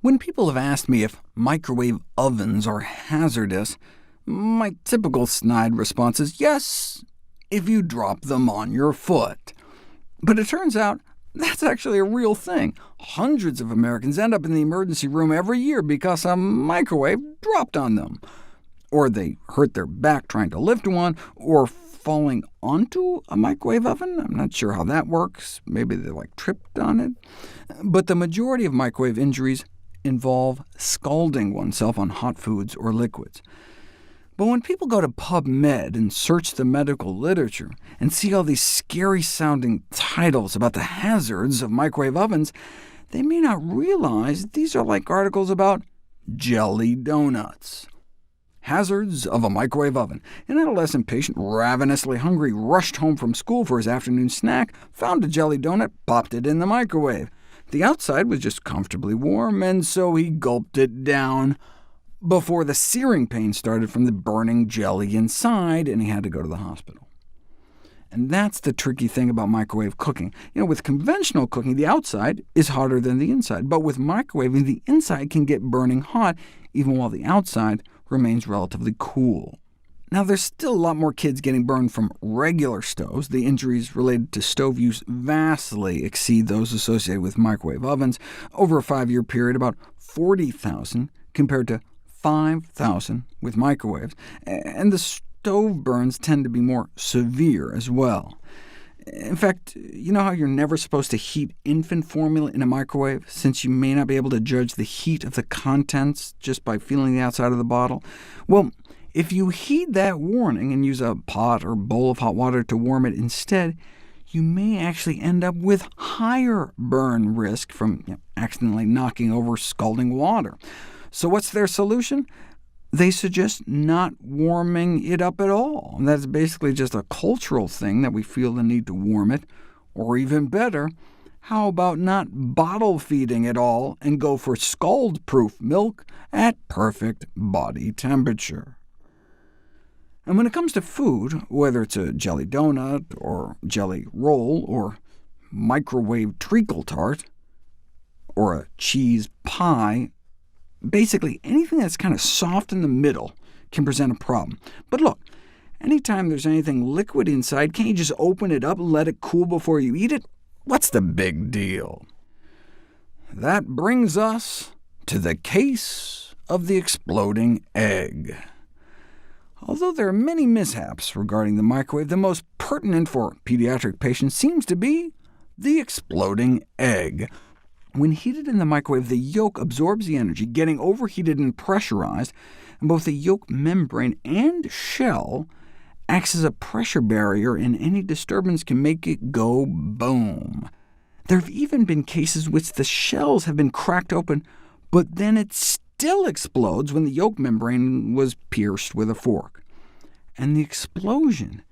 When people have asked me if microwave ovens are hazardous, my typical snide response is yes, if you drop them on your foot. But it turns out that's actually a real thing. Hundreds of Americans end up in the emergency room every year because a microwave dropped on them. Or they hurt their back trying to lift one, or falling onto a microwave oven. I'm not sure how that works. Maybe they tripped on it. But the majority of microwave injuries involve scalding oneself on hot foods or liquids. But when people go to PubMed and search the medical literature and see all these scary-sounding titles about the hazards of microwave ovens, they may not realize these are like articles about jelly donuts. Hazards of a microwave oven. An adolescent patient, ravenously hungry, rushed home from school for his afternoon snack, found a jelly donut, popped it in the microwave. The outside was just comfortably warm, and so he gulped it down before the searing pain started from the burning jelly inside, and he had to go to the hospital. And that's the tricky thing about microwave cooking. With conventional cooking, the outside is hotter than the inside, but with microwaving, the inside can get burning hot, even while the outside remains relatively cool. Now, there's still a lot more kids getting burned from regular stoves. The injuries related to stove use vastly exceed those associated with microwave ovens. Over a 5-year period, about 40,000 compared to 5,000 with microwaves, and the stove burns tend to be more severe as well. In fact, you know how you're never supposed to heat infant formula in a microwave, since you may not be able to judge the heat of the contents just by feeling the outside of the bottle? Well, if you heed that warning and use a pot or bowl of hot water to warm it instead, you may actually end up with higher burn risk from accidentally knocking over scalding water. So what's their solution? They suggest not warming it up at all. And that's basically just a cultural thing that we feel the need to warm it. Or even better, how about not bottle feeding it all and go for scald-proof milk at perfect body temperature? And when it comes to food, whether it's a jelly donut, or jelly roll, or microwave treacle tart, or a cheese pie, basically anything that's kind of soft in the middle can present a problem. But look, anytime there's anything liquid inside, can't you just open it up and let it cool before you eat it? What's the big deal? That brings us to the case of the exploding egg. Although there are many mishaps regarding the microwave, the most pertinent for pediatric patients seems to be the exploding egg. When heated in the microwave, the yolk absorbs the energy, getting overheated and pressurized, and both the yolk membrane and shell acts as a pressure barrier, and any disturbance can make it go boom. There have even been cases in which the shells have been cracked open, but then it still explodes when the yolk membrane was pierced with a fork. And the explosion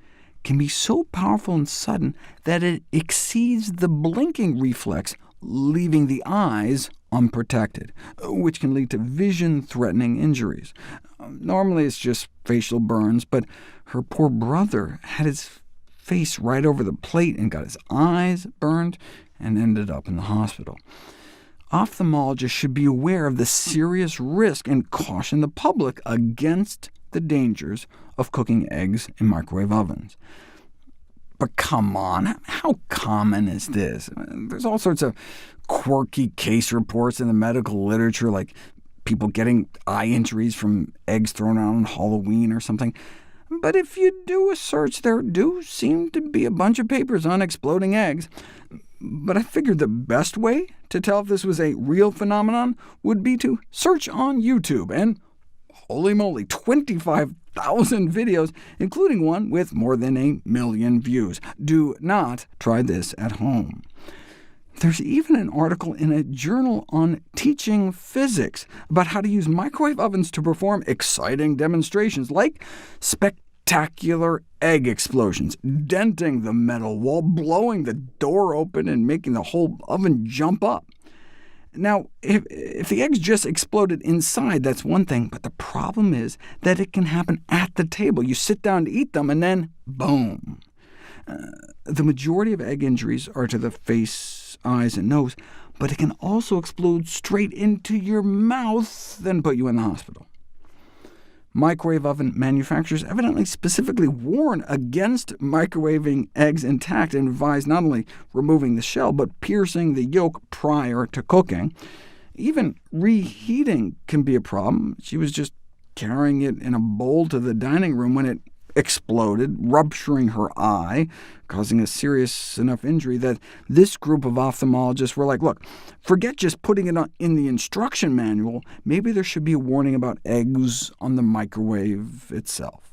can be so powerful and sudden that it exceeds the blinking reflex, leaving the eyes unprotected, which can lead to vision-threatening injuries. Normally it's just facial burns, but her poor brother had his face right over the plate and got his eyes burned and ended up in the hospital. Ophthalmologists should be aware of the serious risk and caution the public against the dangers of cooking eggs in microwave ovens. But come on, how common is this? There's all sorts of quirky case reports in the medical literature, like people getting eye injuries from eggs thrown out on Halloween or something. But if you do a search, there do seem to be a bunch of papers on exploding eggs. But I figured the best way to tell if this was a real phenomenon would be to search on YouTube, and holy moly, 25,000 videos, including one with more than 1 million views. Do not try this at home. There's even an article in a journal on teaching physics about how to use microwave ovens to perform exciting demonstrations, like spectacular egg explosions, denting the metal wall, blowing the door open, and making the whole oven jump up. Now, if the eggs just exploded inside, that's one thing, but the problem is that it can happen at the table. You sit down to eat them, and then boom. The majority of egg injuries are to the face, eyes, and nose, but it can also explode straight into your mouth and put you in the hospital. Microwave oven manufacturers evidently specifically warn against microwaving eggs intact and advise not only removing the shell, but piercing the yolk prior to cooking. Even reheating can be a problem. She was just carrying it in a bowl to the dining room when it exploded, rupturing her eye, causing a serious enough injury that this group of ophthalmologists were like, look, forget just putting it in the instruction manual. Maybe there should be a warning about eggs on the microwave itself.